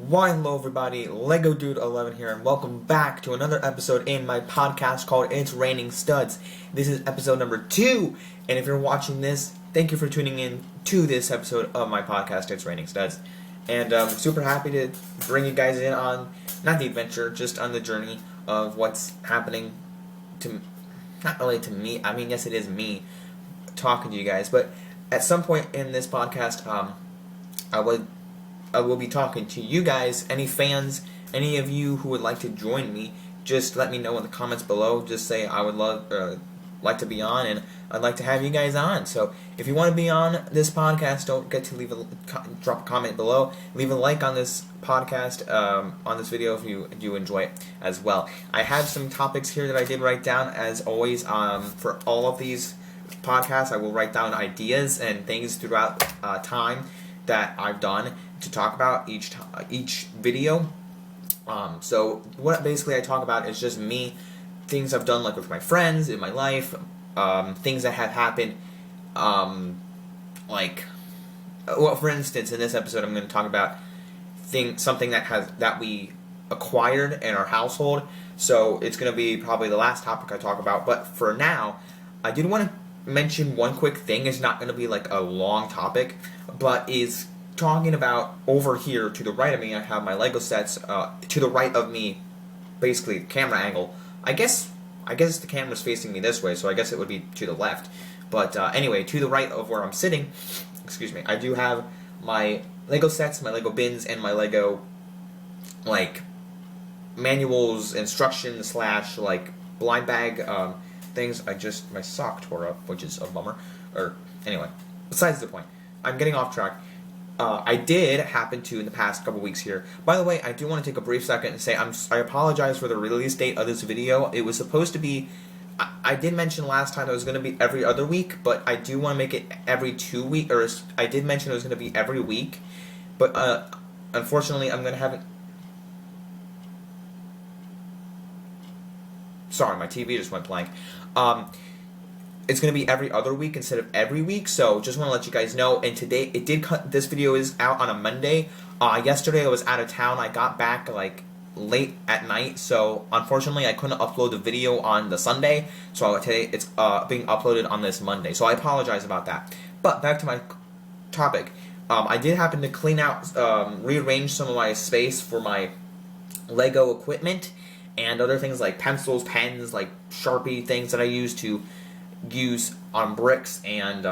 Why hello everybody, Lego Dude 11 here, and welcome back to another episode in my podcast called It's Raining Studs. This is episode number 2, and if you're watching this, thank you for tuning in to this episode of my podcast, It's Raining Studs. And I'm super happy to bring you guys in on, not the adventure, just on the journey of what's happening to, not really to me, I mean, yes it is me talking to you guys, but at some point in this podcast, I will be talking to you guys, any fans, any of you who would like to join me. Just let me know in the comments below. Just say I would like to be on, and I'd like to have you guys on. So if you want to be on this podcast, don't forget to drop a comment below. Leave a like on this podcast, on this video if you do enjoy it as well. I have some topics here that I did write down. As always, for all of these podcasts, I will write down ideas and things throughout time that I've done to talk about each video. So what basically I talk about is just me, things I've done like with my friends in my life, things that have happened, for instance, in this episode I'm going to talk about something that we acquired in our household. So it's going to be probably the last topic I talk about. But for now, I did want to mention one quick thing. It's not going to be like a long topic, but is talking about over here to the right of me. I have my Lego sets. To the right of me, basically camera angle. I guess the camera's facing me this way, so I guess it would be to the left. But anyway, to the right of where I'm sitting, excuse me, I do have my Lego sets, my Lego bins, and my Lego manuals, instructions / blind bag things. My sock tore up, which is a bummer. Anyway, besides the point, I'm getting off track. I did happen to, in the past couple weeks here. By the way, I do want to take a brief second and say I apologize for the release date of this video. It was supposed to be, I did mention last time it was going to be every other week, but I do want to make it every 2 weeks, or I did mention it was going to be every week, but unfortunately I'm going to have it. Sorry, my TV just went blank. It's going to be every other week instead of every week, so just want to let you guys know. And today, this video is out on a Monday. Yesterday I was out of town. I got back late at night, so unfortunately I couldn't upload the video on the Sunday, so today it's being uploaded on this Monday, so I apologize about that. But back to my topic. I did happen to clean out, rearrange some of my space for my Lego equipment and other things like pencils, pens, Sharpie things that I use on bricks, and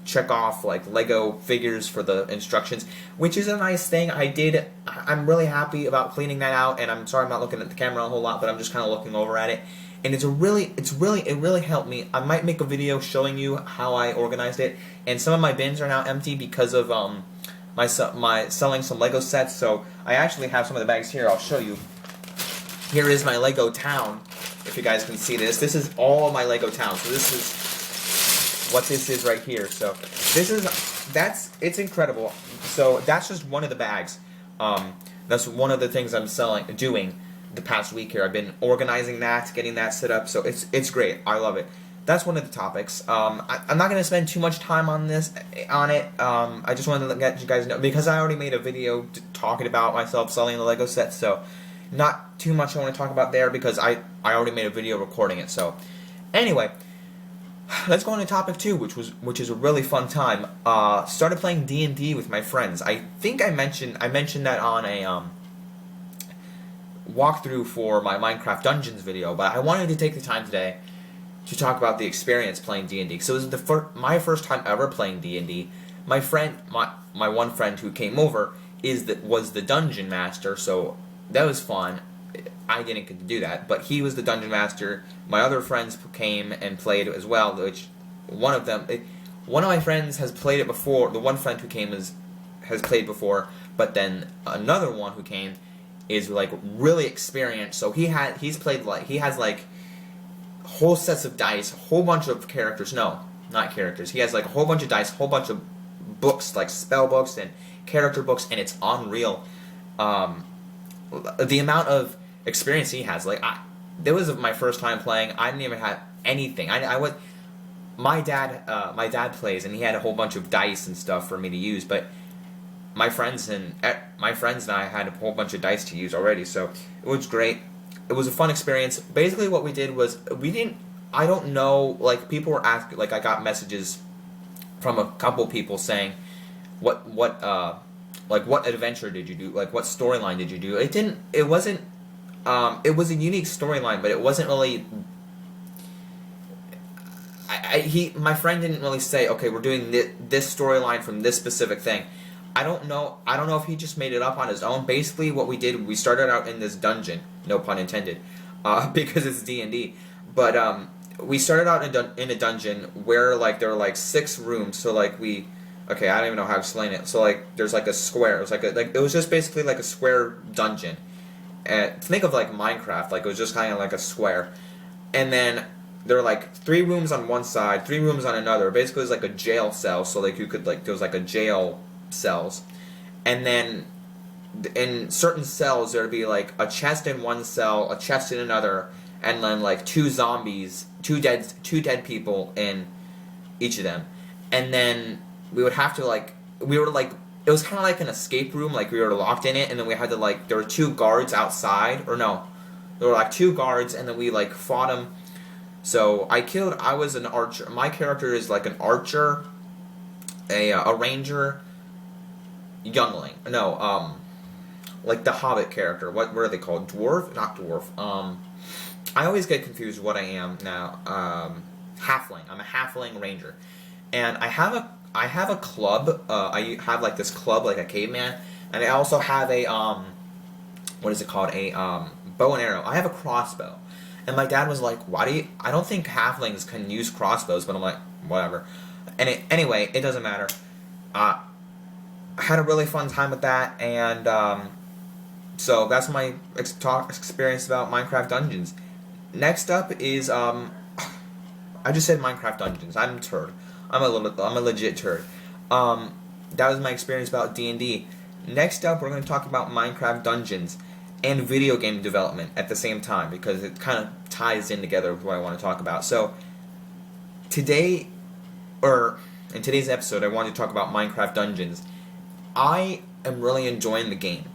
check off Lego figures for the instructions, which is a nice thing. I'm really happy about cleaning that out, and I'm sorry I'm not looking at the camera a whole lot, but I'm just kind of looking over at it, and it really helped me. I might make a video showing you how I organized it, and some of my bins are now empty because of my selling some Lego sets. So I actually have some of the bags here. I'll show you. Here is my Lego town. If you guys can see this, this is all my Lego town. So this is what this is right here. So it's incredible. So that's just one of the bags. That's one of the things I'm doing the past week here. I've been organizing that, getting that set up. So it's great. I love it. That's one of the topics. I'm not going to spend too much time on it. I just wanted to let you guys know, because I already made a video talking about myself selling the Lego sets. So not too much I want to talk about there, because I already made a video recording it. So anyway, let's go on to topic 2, which is a really fun time. Started playing D&D with my friends. I think I mentioned that on a walkthrough for my Minecraft Dungeons video, but I wanted to take the time today to talk about the experience playing D&D. So this is my first time ever playing D&D. My one friend who came over was the dungeon master, so that was fun. I didn't get to do that, but he was the dungeon master. My other friends came and played as well, which one of my friends has played it before. The one friend who came has played before, but then another one who came is really experienced. So he has whole sets of dice, whole bunch of characters. No, not characters. He has a whole bunch of dice, whole bunch of books, spell books and character books, and it's unreal. The amount of experience he has, that was my first time playing. I didn't even have anything. My dad plays, and he had a whole bunch of dice and stuff for me to use, but my friends and I had a whole bunch of dice to use already, so it was great. It was a fun experience. Basically, what we did was I don't know. Like people were asking. Like I got messages from a couple people saying, what adventure did you do? Like what storyline did you do? It wasn't. It was a unique storyline, but it wasn't really. My friend didn't really say, okay, we're doing this storyline from this specific thing. I don't know if he just made it up on his own. Basically, what we did, we started out in this dungeon, no pun intended, because it's D&D. But we started out in a dungeon where like there were like 6 rooms. So like okay, I don't even know how to explain it. So like there's like a square. It was it was just basically like a square dungeon. And think of like Minecraft, like it was just kind of like a square. And then there were like 3 rooms on one side, 3 rooms on another. Basically, it was like a jail cell. So like you could there was like a jail cells, and then in certain cells there'd be like a chest in one cell, a chest in another, and then like 2 zombies, 2 dead people in each of them. And then we would have to it was kind of like an escape room, like we were locked in it, and then we had to there were 2 guards outside, or no, there were like 2 guards, and then we like fought them. So I was an archer. My character is like an archer, a ranger, youngling. No, like the Hobbit character. What are they called? Dwarf? Not dwarf. I always get confused what I am now. Halfling. I'm a halfling ranger, and I have a club. I have like this club, like a caveman, and I also have a what is it called? A bow and arrow. I have a crossbow, and my dad was like, "Why do you? I don't think halflings can use crossbows," but I'm like, whatever. And anyway, it doesn't matter. I had a really fun time with that, and so that's my experience about Minecraft Dungeons. Next up is I just said Minecraft Dungeons. I'm a turd. I'm a legit turd. That was my experience about D&D. Next up, we're going to talk about Minecraft Dungeons and video game development at the same time, because it kind of ties in together with what I want to talk about. So today, or in today's episode, I want to talk about Minecraft Dungeons. I am really enjoying the game.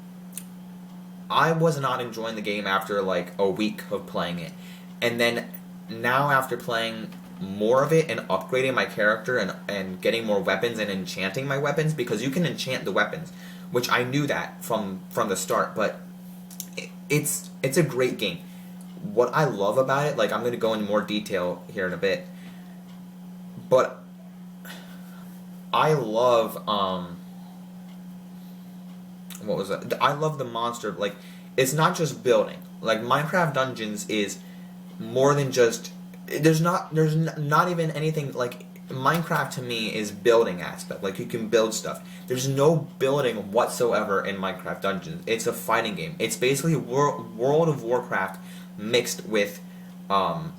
I was not enjoying the game after like a week of playing it, and then now after playing more of it and upgrading my character and getting more weapons and enchanting my weapons, because you can enchant the weapons, which I knew that from the start, but it's a great game. What I love about it, like I'm going to go into more detail here in a bit, but I love what was that? I love the monster. Like, it's not just building. Like Minecraft Dungeons is more than just. There's not even anything like Minecraft to me is building aspect. Like you can build stuff. There's no building whatsoever in Minecraft Dungeons. It's a fighting game. It's basically World of Warcraft mixed with Minecraft.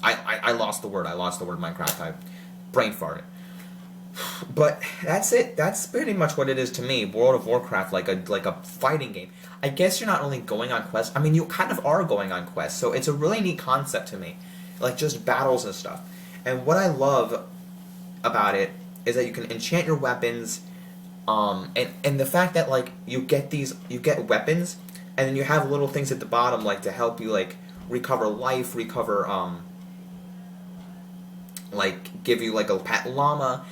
I lost the word. I lost the word Minecraft. I brain farted. But that's it. That's pretty much what it is to me. World of Warcraft, like a fighting game. I guess you're not only going on quests. I mean, you kind of are going on quests. So it's a really neat concept to me, like just battles and stuff. And what I love about it is that you can enchant your weapons, and the fact that like you get weapons, and then you have little things at the bottom like to help you like recover life, like give you like a pet llama.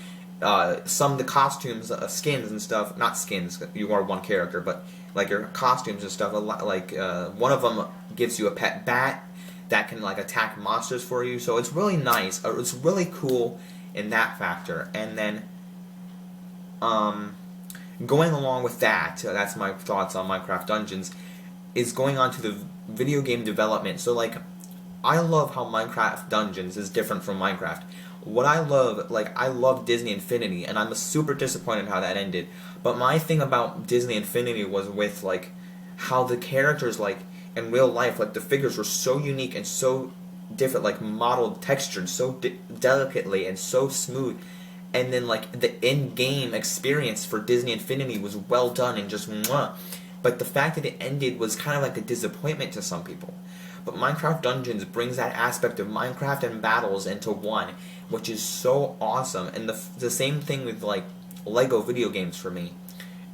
Some of the costumes, skins and stuff, not skins, you are one character, but like your costumes and stuff, like one of them gives you a pet bat that can like attack monsters for you, so it's really nice. It's really cool in that factor. And then going along with that, that's my thoughts on Minecraft Dungeons, is going on to the video game development. So like, I love how Minecraft Dungeons is different from Minecraft. What I love, like, I love Disney Infinity, and I'm super disappointed how that ended. But my thing about Disney Infinity was with, like, how the characters, like, in real life, like, the figures were so unique and so different, like, modeled, textured so delicately and so smooth. And then, like, the in-game experience for Disney Infinity was well done and just mwah. But the fact that it ended was kind of like a disappointment to some people. but Minecraft Dungeons brings that aspect of Minecraft and battles into one, which is so awesome. And the same thing with like Lego video games for me,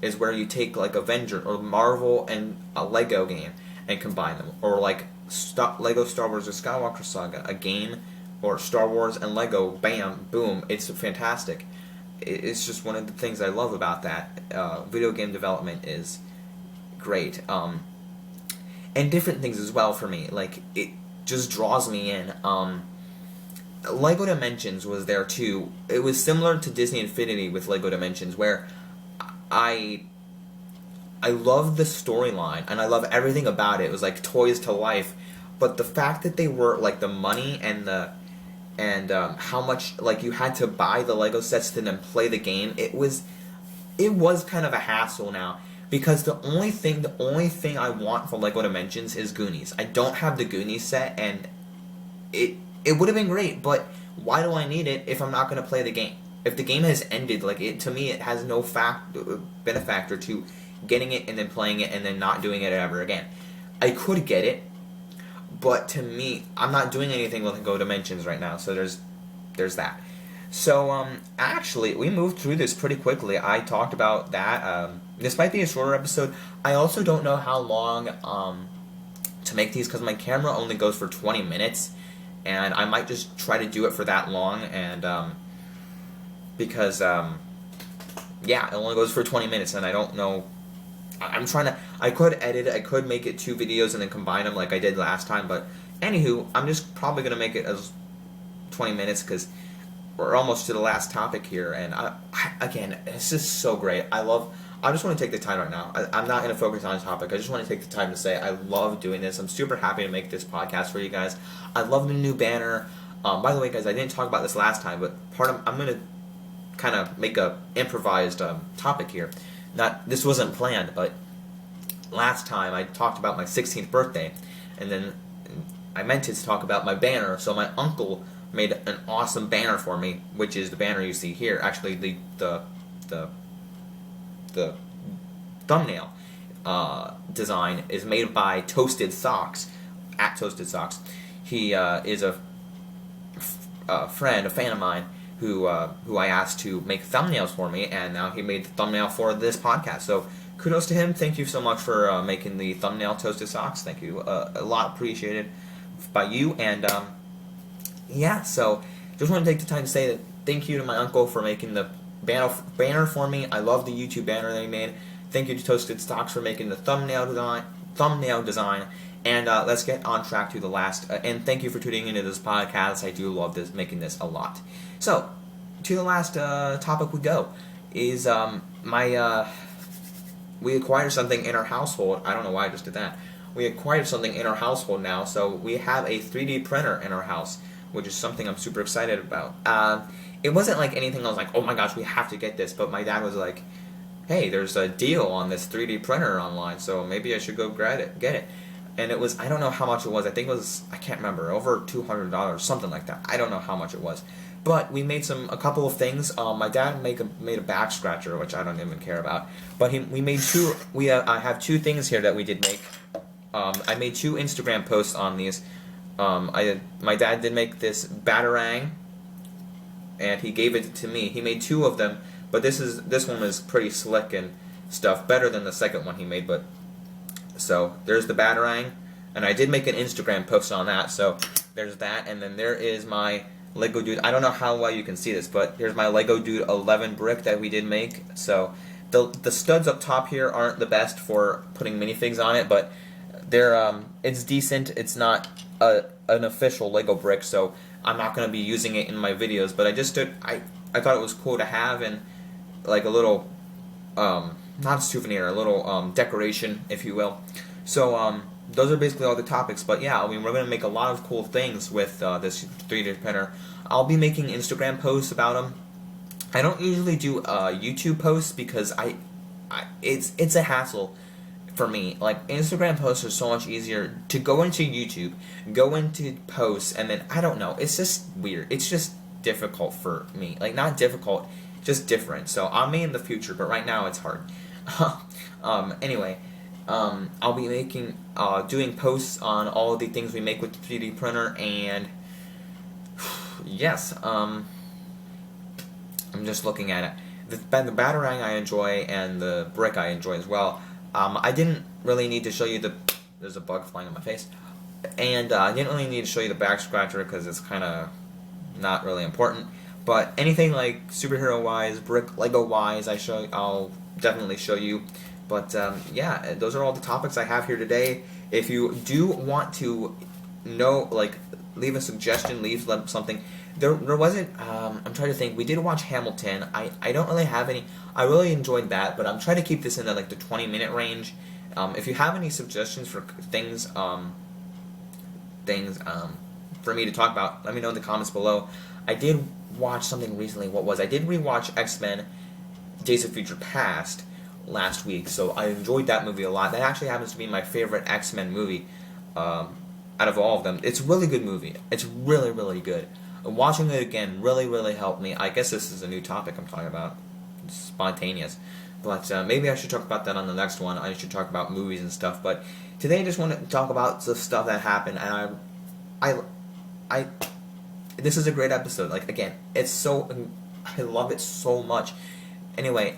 is where you take like Avenger or Marvel and a Lego game and combine them, or like Lego Star Wars: The Skywalker Saga, a game, or Star Wars and Lego, bam, boom, it's fantastic. It's just one of the things I love about that. Video game development is great, and different things as well for me. Like, it just draws me in. Lego Dimensions was there too. It was similar to Disney Infinity with Lego Dimensions, where I love the storyline and I love everything about it. It was like toys to life, but the fact that they were like the money and how much like you had to buy the Lego sets to then play the game, it was kind of a hassle now, because the only thing I want for Lego Dimensions is Goonies. I don't have the Goonies set, and it would have been great, but why do I need it if I'm not going to play the game? If the game has ended, like, to me it has no been a factor to getting it and then playing it and then not doing it ever again. I could get it, but to me, I'm not doing anything with Lego Dimensions right now, so there's that. So, actually, we moved through this pretty quickly. I talked about that. This might be a shorter episode. I also don't know how long to make these, because my camera only goes for 20 minutes, and I might just try to do it for that long, and, because, yeah, it only goes for 20 minutes, and I don't know. I'm trying to, I could edit it, I could make it 2 videos and then combine them like I did last time, but anywho, I'm just probably going to make it as 20 minutes, because we're almost to the last topic here, and again, it's just so great. I just want to take the time right now. I'm not going to focus on a topic. I just want to take the time to say I love doing this. I'm super happy to make this podcast for you guys. I love the new banner. By the way, guys, I didn't talk about this last time, but I'm going to kind of make a improvised topic here. This wasn't planned, but last time I talked about my 16th birthday, and then I meant to talk about my banner. So my uncle made an awesome banner for me, which is the banner you see here. Actually, the thumbnail design is made by Toasted Socks, at Toasted Socks. He is a fan of mine, who I asked to make thumbnails for me, and now he made the thumbnail for this podcast. So kudos to him. Thank you so much for making the thumbnail, Toasted Socks. Thank you. A lot appreciated by you. And yeah, so just want to take the time to say that thank you to my uncle for making the banner for me. I love the YouTube banner that he made. Thank you to Toasted Socks for making the thumbnail design. And let's get on track to the last. And thank you for tuning into this podcast. I do love making this a lot. So, to the last topic we go, is we acquired something in our household. I don't know why I just did that. We acquired something in our household now, so we have a 3D printer in our house, which is something I'm super excited about. It wasn't like anything I was like, oh my gosh, we have to get this, but my dad was like, hey, there's a deal on this 3D printer online, so maybe I should go get it. And it was, I don't know how much it was. I think it was, I can't remember, over $200, something like that. I don't know how much it was. But we made a couple of things. My dad made a back scratcher, which I don't even care about. But we made two. I have 2 things here that we did make. I made 2 Instagram posts on these. My dad did make this Batarang, and he gave it to me. He made 2 of them, but this one is pretty slick and stuff, better than the second one he made. But so there's the Batarang, and I did make an Instagram post on that. So there's that, and then there is my Lego Dude. I don't know how well you can see this, but here's my Lego Dude 11 brick that we did make. So the studs up top here aren't the best for putting minifigs on it, but they're it's decent. It's not an official Lego brick, so I'm not going to be using it in my videos. But I thought it was cool to have, and like a little not a souvenir, a little decoration, if you will. So those are basically all the topics, but yeah, I mean, we're going to make a lot of cool things with this 3D printer. I'll be making Instagram posts about them. I don't usually do YouTube posts because it's a hassle for me. Like, Instagram posts are so much easier to go into YouTube, go into posts, and then, I don't know, it's just weird. It's just difficult for me. Like, not difficult, just different. So I may in the future, but right now it's hard. Anyway, I'll be doing posts on all the things we make with the 3D printer, and yes, I'm just looking at it. The batarang I enjoy, and the brick I enjoy as well. I didn't really need to show you there's a bug flying in my face, and I didn't really need to show you the back scratcher because it's kind of not really important. But anything like superhero wise, brick, Lego wise, I'll definitely show you. But yeah, those are all the topics I have here today. If you do want to know, leave a suggestion, leave something. There wasn't. I'm trying to think. We did watch Hamilton. I don't really have any. I really enjoyed that, but I'm trying to keep this in the 20-minute range. If you have any suggestions for things for me to talk about, let me know in the comments below. I did watch something recently. What was I did rewatch X-Men: Days of Future Past last week, so I enjoyed that movie a lot. That actually happens to be my favorite X-Men movie out of all of them. It's a really good movie. It's really, really good. Watching it again really helped me. I guess this is a new topic I'm talking about. It's spontaneous. But maybe I should talk about that on the next one. I should talk about movies and stuff. But today I just want to talk about the stuff that happened, and this is a great episode. Again, I love it so much. Anyway,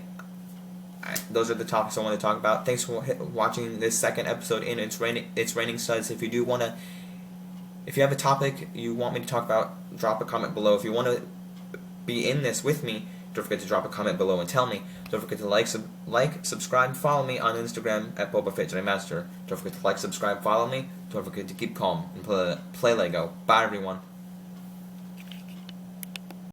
those are the topics I want to talk about. Thanks for watching this second episode in It's Raining Studs. If you have a topic you want me to talk about, drop a comment below. If you want to be in this with me, don't forget to drop a comment below and tell me. Don't forget to like, subscribe, follow me on Instagram at BobaFettJMaster. Don't forget to like, subscribe, follow me. Don't forget to keep calm and play Lego. Bye, everyone.